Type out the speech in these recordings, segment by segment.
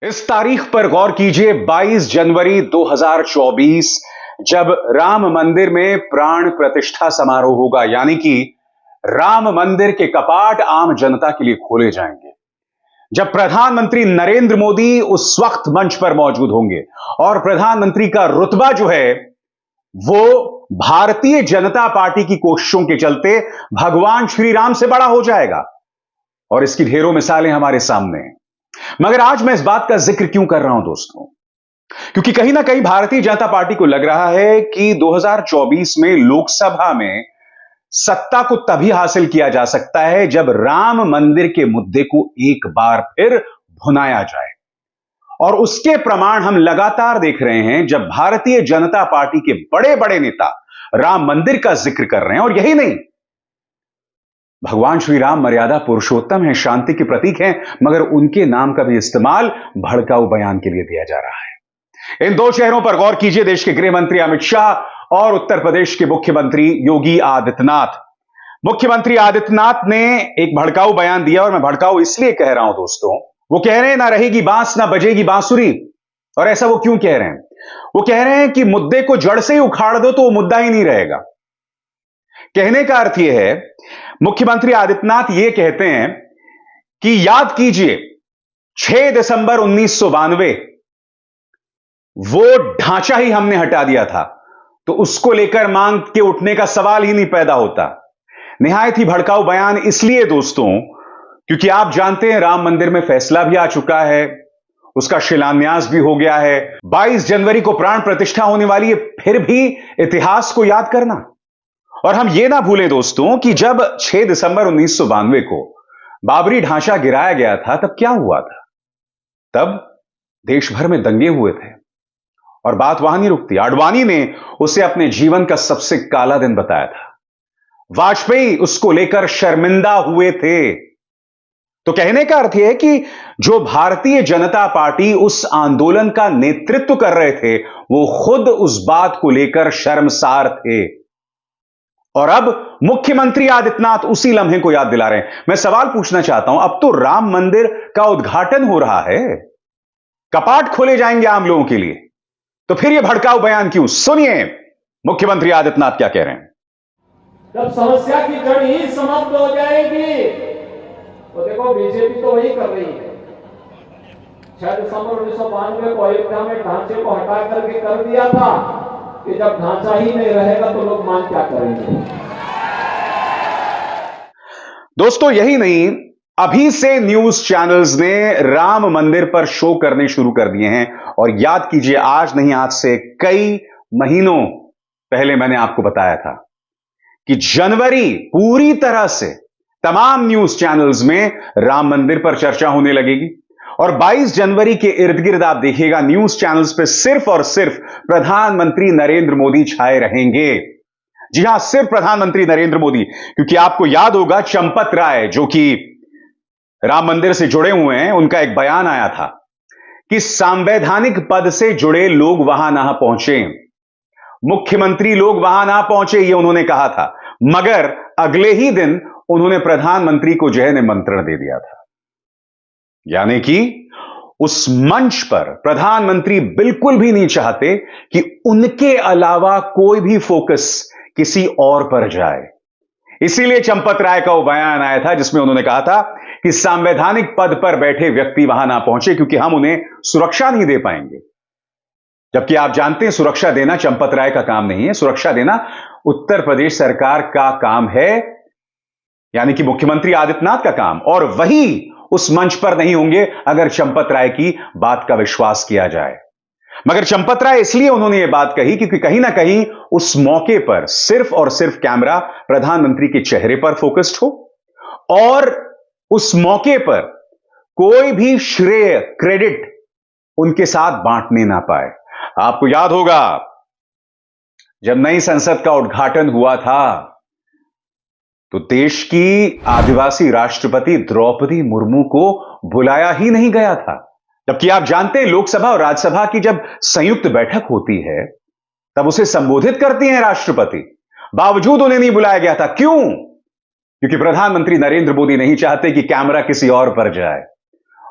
इस तारीख पर गौर कीजिए, 22 जनवरी 2024, जब राम मंदिर में प्राण प्रतिष्ठा समारोह होगा। यानी कि राम मंदिर के कपाट आम जनता के लिए खोले जाएंगे। जब प्रधानमंत्री नरेंद्र मोदी उस वक्त मंच पर मौजूद होंगे और प्रधानमंत्री का रुतबा जो है वो भारतीय जनता पार्टी की कोशिशों के चलते भगवान श्री राम से बड़ा हो जाएगा। और इसकी ढेरों मिसालें हमारे सामने हैं। मगर आज मैं इस बात का जिक्र क्यों कर रहा हूं दोस्तों? क्योंकि कहीं ना कहीं भारतीय जनता पार्टी को लग रहा है कि 2024 में लोकसभा में सत्ता को तभी हासिल किया जा सकता है जब राम मंदिर के मुद्दे को एक बार फिर भुनाया जाए। और उसके प्रमाण हम लगातार देख रहे हैं, जब भारतीय जनता पार्टी के बड़े बड़े नेता राम मंदिर का जिक्र कर रहे हैं। और यही नहीं, भगवान श्री राम मर्यादा पुरुषोत्तम है, शांति के प्रतीक हैं, मगर उनके नाम का भी इस्तेमाल भड़काऊ बयान के लिए दिया जा रहा है। इन दो चेहरों पर गौर कीजिए, देश के गृह मंत्री अमित शाह और उत्तर प्रदेश के मुख्यमंत्री योगी आदित्यनाथ। मुख्यमंत्री आदित्यनाथ ने एक भड़काऊ बयान दिया, और मैं भड़काऊ इसलिए कह रहा हूं दोस्तों, वो कह रहे हैं ना रहेगी बांस ना बजेगी बांसुरी। और ऐसा वो क्यों कह रहे हैं? वो कह रहे हैं कि मुद्दे को जड़ से ही उखाड़ दो तो वो मुद्दा ही नहीं रहेगा। कहने का अर्थ यह है, मुख्यमंत्री आदित्यनाथ यह कहते हैं कि याद कीजिए 6 दिसंबर 1992 वो ढांचा ही हमने हटा दिया था, तो उसको लेकर मांग के उठने का सवाल ही नहीं पैदा होता। निहायत ही भड़काऊ बयान इसलिए दोस्तों, क्योंकि आप जानते हैं राम मंदिर में फैसला भी आ चुका है, उसका शिलान्यास भी हो गया है। 22 जनवरी को प्राण प्रतिष्ठा होने वाली है। फिर भी इतिहास को याद करना। और हम यह ना भूलें दोस्तों कि जब 6 दिसंबर 1992 को बाबरी ढांचा गिराया गया था, तब क्या हुआ था? तब देश भर में दंगे हुए थे। और बात वहां नहीं रुकती, आडवाणी ने उसे अपने जीवन का सबसे काला दिन बताया था। वाजपेयी उसको लेकर शर्मिंदा हुए थे। तो कहने का अर्थ यह है कि जो भारतीय जनता पार्टी उस आंदोलन का नेतृत्व कर रहे थे, वो खुद उस बात को लेकर शर्मसार थे। और अब मुख्यमंत्री आदित्यनाथ उसी लम्हे को याद दिला रहे हैं। मैं सवाल पूछना चाहता हूं, अब तो राम मंदिर का उद्घाटन हो रहा है, कपाट खोले जाएंगे आम लोगों के लिए, तो फिर यह भड़काऊ बयान क्यों? सुनिए मुख्यमंत्री आदित्यनाथ क्या कह रहे हैं। जब समस्या की जड़ ही समाप्त हो जाएगी, तो देखो बीजेपी तो वही कर रही है। 6 दिसंबर 1992 को अयोध्या में ढांचे को हटा करके कर दिया था कि जब ढांचा ही नहीं रहेगा तो लोग मांग क्या करेंगे। दोस्तों यही नहीं, अभी से न्यूज चैनल्स ने राम मंदिर पर शो करने शुरू कर दिए हैं। और याद कीजिए, आज नहीं आज से कई महीनों पहले मैंने आपको बताया था कि जनवरी पूरी तरह से तमाम न्यूज चैनल्स में राम मंदिर पर चर्चा होने लगेगी। और 22 जनवरी के इर्द गिर्द आप देखिएगा, न्यूज चैनल्स पे सिर्फ और सिर्फ प्रधानमंत्री नरेंद्र मोदी छाए रहेंगे। जी हां, सिर्फ प्रधानमंत्री नरेंद्र मोदी। क्योंकि आपको याद होगा, चंपत राय जो कि राम मंदिर से जुड़े हुए हैं, उनका एक बयान आया था कि संवैधानिक पद से जुड़े लोग वहां ना पहुंचे, मुख्यमंत्री लोग वहां ना पहुंचे, यह उन्होंने कहा था। मगर अगले ही दिन उन्होंने प्रधानमंत्री को जो है निमंत्रण दे दिया था। यानी कि उस मंच पर प्रधानमंत्री बिल्कुल भी नहीं चाहते कि उनके अलावा कोई भी फोकस किसी और पर जाए। इसीलिए चंपत राय का वो बयान आया था जिसमें उन्होंने कहा था कि संवैधानिक पद पर बैठे व्यक्ति वहां ना पहुंचे, क्योंकि हम उन्हें सुरक्षा नहीं दे पाएंगे। जबकि आप जानते हैं, सुरक्षा देना चंपत राय का काम नहीं है, सुरक्षा देना उत्तर प्रदेश सरकार का काम है, यानी कि मुख्यमंत्री आदित्यनाथ का काम। और वही उस मंच पर नहीं होंगे अगर चंपत राय की बात का विश्वास किया जाए। मगर चंपत राय इसलिए उन्होंने यह बात कही क्योंकि कहीं ना कहीं उस मौके पर सिर्फ और सिर्फ कैमरा प्रधानमंत्री के चेहरे पर फोकस्ड हो, और उस मौके पर कोई भी श्रेय, क्रेडिट उनके साथ बांटने ना पाए। आपको याद होगा, जब नई संसद का उद्घाटन हुआ था तो देश की आदिवासी राष्ट्रपति द्रौपदी मुर्मू को बुलाया ही नहीं गया था। जबकि आप जानते हैं, लोकसभा और राज्यसभा की जब संयुक्त बैठक होती है तब उसे संबोधित करती हैं राष्ट्रपति, बावजूद उन्हें नहीं बुलाया गया था। क्यों? क्योंकि प्रधानमंत्री नरेंद्र मोदी नहीं चाहते कि कैमरा किसी और पर जाए।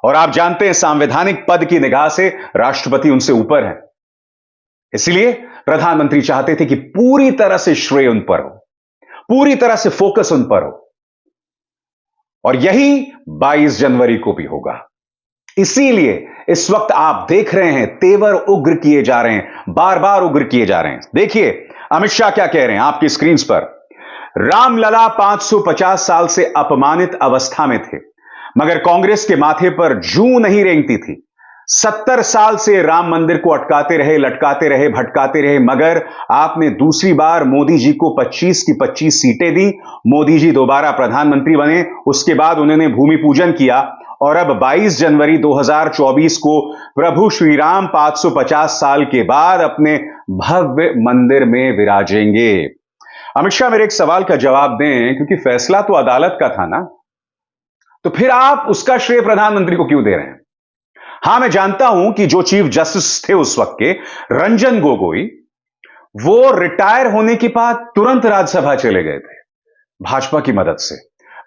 और आप जानते हैं संवैधानिक पद की निगाह से राष्ट्रपति उनसे ऊपर है। इसलिए प्रधानमंत्री चाहते थे कि पूरी तरह से श्रेय उन पर हो, पूरी तरह से फोकस उन पर हो, और यही 22 जनवरी को भी होगा। इसीलिए इस वक्त आप देख रहे हैं तेवर उग्र किए जा रहे हैं, बार बार उग्र किए जा रहे हैं। देखिए अमित शाह क्या कह रहे हैं आपकी स्क्रीन पर। रामलला 550 साल से अपमानित अवस्था में थे, मगर कांग्रेस के माथे पर जूं नहीं रेंगती थी। 70 साल से राम मंदिर को अटकाते रहे, लटकाते रहे, भटकाते रहे, मगर आपने दूसरी बार मोदी जी को 25 की 25 सीटें दी। मोदी जी दोबारा प्रधानमंत्री बने, उसके बाद उन्होंने भूमि पूजन किया और अब 22 जनवरी 2024 को प्रभु श्री राम 550 साल के बाद अपने भव्य मंदिर में विराजेंगे। अमित शाह मेरे एक सवाल का जवाब दें, क्योंकि फैसला तो अदालत का था ना, तो फिर आप उसका श्रेय प्रधानमंत्री को क्यों दे रहे हैं? हां, मैं जानता हूं कि जो चीफ जस्टिस थे उस वक्त के, रंजन गोगोई, वो रिटायर होने के बाद तुरंत राज्यसभा चले गए थे भाजपा की मदद से।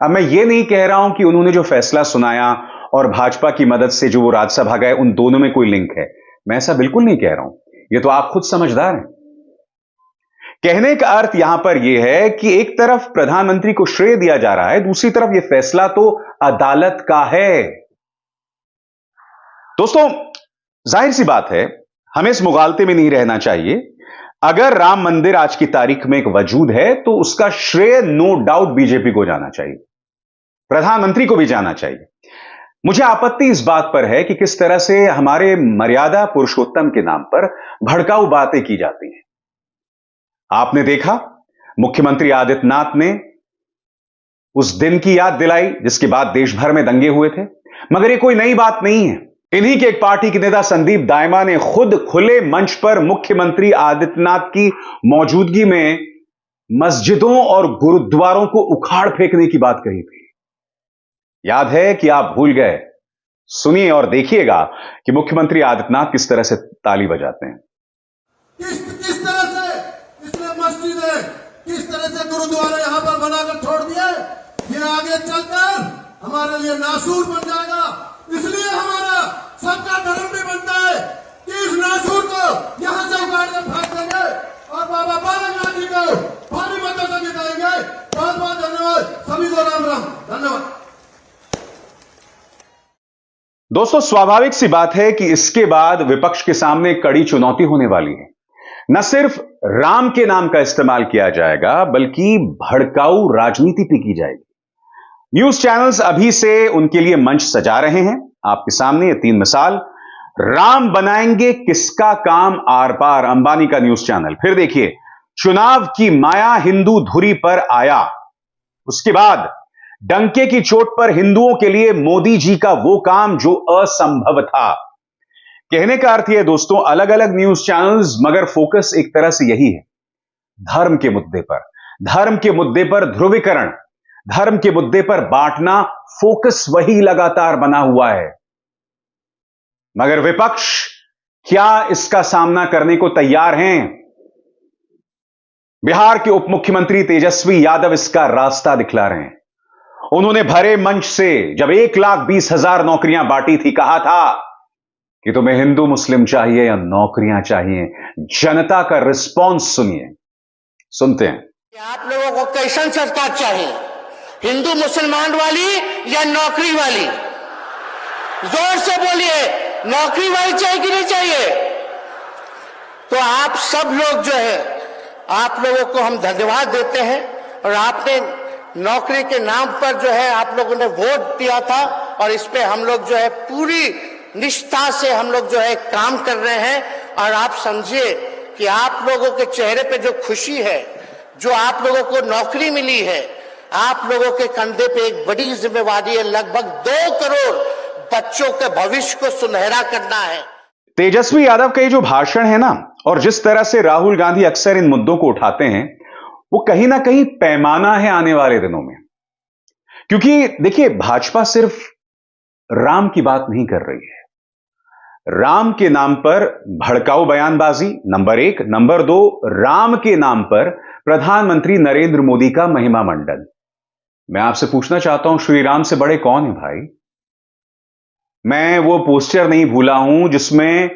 अब मैं ये नहीं कह रहा हूं कि उन्होंने जो फैसला सुनाया और भाजपा की मदद से जो वो राज्यसभा गए, उन दोनों में कोई लिंक है। मैं ऐसा बिल्कुल नहीं कह रहा हूं, ये तो आप खुद समझदार हैं। कहने का अर्थ यहां पर यह है कि एक तरफ प्रधानमंत्री को श्रेय दिया जा रहा है, दूसरी तरफ यह फैसला तो अदालत का है। दोस्तों, जाहिर सी बात है, हमें इस मुगालते में नहीं रहना चाहिए। अगर राम मंदिर आज की तारीख में एक वजूद है तो उसका श्रेय नो डाउट बीजेपी को जाना चाहिए, प्रधानमंत्री को भी जाना चाहिए। मुझे आपत्ति इस बात पर है कि किस तरह से हमारे मर्यादा पुरुषोत्तम के नाम पर भड़काऊ बातें की जाती हैं। आपने देखा मुख्यमंत्री आदित्यनाथ ने उस दिन की याद दिलाई जिसके बाद देश भर में दंगे हुए थे, मगर यह कोई नई बात नहीं है। इन्हीं के एक पार्टी के नेता संदीप दाइमा ने खुद खुले मंच पर मुख्यमंत्री आदित्यनाथ की मौजूदगी में मस्जिदों और गुरुद्वारों को उखाड़ फेंकने की बात कही थी। याद है कि आप भूल गए? सुनिए और देखिएगा कि मुख्यमंत्री आदित्यनाथ किस तरह से ताली बजाते हैं। किस तरह से इसने मस्जिदें, किस तरह से गुरुद्वारे यहां पर बनाकर छोड़ दिए, ये आगे चलकर हमारे लिए नासूर बन जाएगा। इसलिए हमारा सबका धर्म भी बनता है कि इस नासूर को यहां से उखाड़ कर फेंक देंगे और बाबा बालकनाथ जी को भारी मतों से जिताएंगे। बहुत बहुत धन्यवाद सभी को, राम राम, धन्यवाद। दोस्तों, स्वाभाविक सी बात है कि इसके बाद विपक्ष के सामने कड़ी चुनौती होने वाली है। न सिर्फ राम के नाम का इस्तेमाल किया जाएगा, बल्कि भड़काऊ राजनीति भी की जाएगी। न्यूज चैनल्स अभी से उनके लिए मंच सजा रहे हैं। आपके सामने ये 3 मिसाल। राम बनाएंगे किसका काम आर पार, अंबानी का न्यूज चैनल। फिर देखिए, चुनाव की माया हिंदू धुरी पर आया। उसके बाद डंके की चोट पर हिंदुओं के लिए मोदी जी का वो काम जो असंभव था। कहने का अर्थ यह दोस्तों, अलग अलग न्यूज चैनल्स, मगर फोकस एक तरह से यही है, धर्म के मुद्दे पर। धर्म के मुद्दे पर ध्रुवीकरण, धर्म के मुद्दे पर बांटना, फोकस वही लगातार बना हुआ है। मगर विपक्ष क्या इसका सामना करने को तैयार हैं? बिहार के उप मुख्यमंत्री तेजस्वी यादव इसका रास्ता दिखला रहे हैं। उन्होंने भरे मंच से जब 1,20,000 नौकरियां बांटी थी, कहा था कि तुम्हें हिंदू मुस्लिम चाहिए या नौकरियां चाहिए। जनता का रिस्पॉन्स सुनिए, सुनते हैं। आप लोगों को कैसन सरकार चाहिए, हिंदू मुसलमान वाली या नौकरी वाली? जोर से बोलिए, नौकरी वाली चाहिए कि नहीं चाहिए? तो आप सब लोग जो है, आप लोगों को हम धन्यवाद देते हैं। और आपने नौकरी के नाम पर जो है आप लोगों ने वोट दिया था, और इस पे हम लोग जो है पूरी निष्ठा से हम लोग जो है काम कर रहे हैं। और आप समझिए कि आप लोगों के चेहरे पे जो खुशी है, जो आप लोगों को नौकरी मिली है, आप लोगों के कंधे पे एक बड़ी जिम्मेवारी है। लगभग 2 करोड़ बच्चों के भविष्य को सुनहरा करना है। तेजस्वी यादव का ये जो भाषण है ना, और जिस तरह से राहुल गांधी अक्सर इन मुद्दों को उठाते हैं, वो कहीं ना कहीं पैमाना है आने वाले दिनों में। क्योंकि देखिए, भाजपा सिर्फ राम की बात नहीं कर रही है। राम के नाम पर भड़काऊ बयानबाजी, नंबर 1। नंबर 2, राम के नाम पर प्रधानमंत्री नरेंद्र मोदी का महिमा मंडन। मैं आपसे पूछना चाहता हूं, श्री राम से बड़े कौन है भाई? मैं वो पोस्टर नहीं भूला हूं जिसमें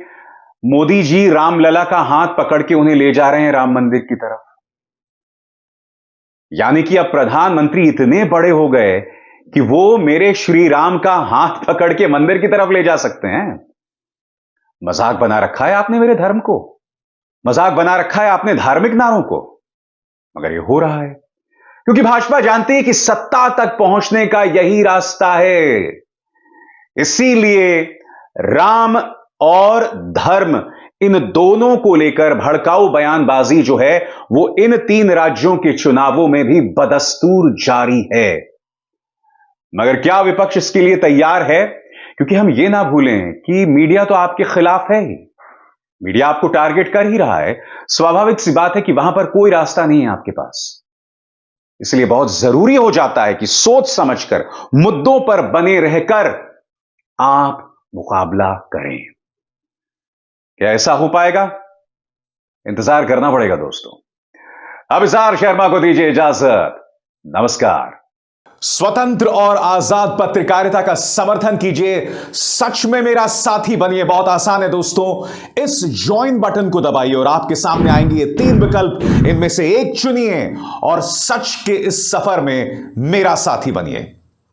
मोदी जी रामलला का हाथ पकड़ के उन्हें ले जा रहे हैं राम मंदिर की तरफ। यानी कि अब प्रधानमंत्री इतने बड़े हो गए कि वो मेरे श्री राम का हाथ पकड़ के मंदिर की तरफ ले जा सकते हैं। मजाक बना रखा है आपने मेरे धर्म को, मजाक बना रखा है आपने धार्मिक नारों को, मगर ये हो रहा है क्योंकि भाजपा जानती है कि सत्ता तक पहुंचने का यही रास्ता है। इसीलिए राम और धर्म, इन दोनों को लेकर भड़काऊ बयानबाजी जो है वो इन 3 राज्यों के चुनावों में भी बदस्तूर जारी है। मगर क्या विपक्ष इसके लिए तैयार है? क्योंकि हम ये ना भूलें कि मीडिया तो आपके खिलाफ है ही, मीडिया आपको टारगेट कर ही रहा है। स्वाभाविक सी बात है कि वहां पर कोई रास्ता नहीं है आपके पास। इसलिए बहुत जरूरी हो जाता है कि सोच समझकर, मुद्दों पर बने रहकर आप मुकाबला करें। क्या ऐसा हो पाएगा? इंतजार करना पड़ेगा दोस्तों। अभिसार शर्मा को दीजिए इजाजत। नमस्कार। स्वतंत्र और आजाद पत्रकारिता का समर्थन कीजिए, सच में मेरा साथी बनिए। बहुत आसान है दोस्तों, इस ज्वाइन बटन को दबाइए और आपके सामने आएंगे ये 3 विकल्प, इनमें से एक चुनिए और सच के इस सफर में मेरा साथी बनिए।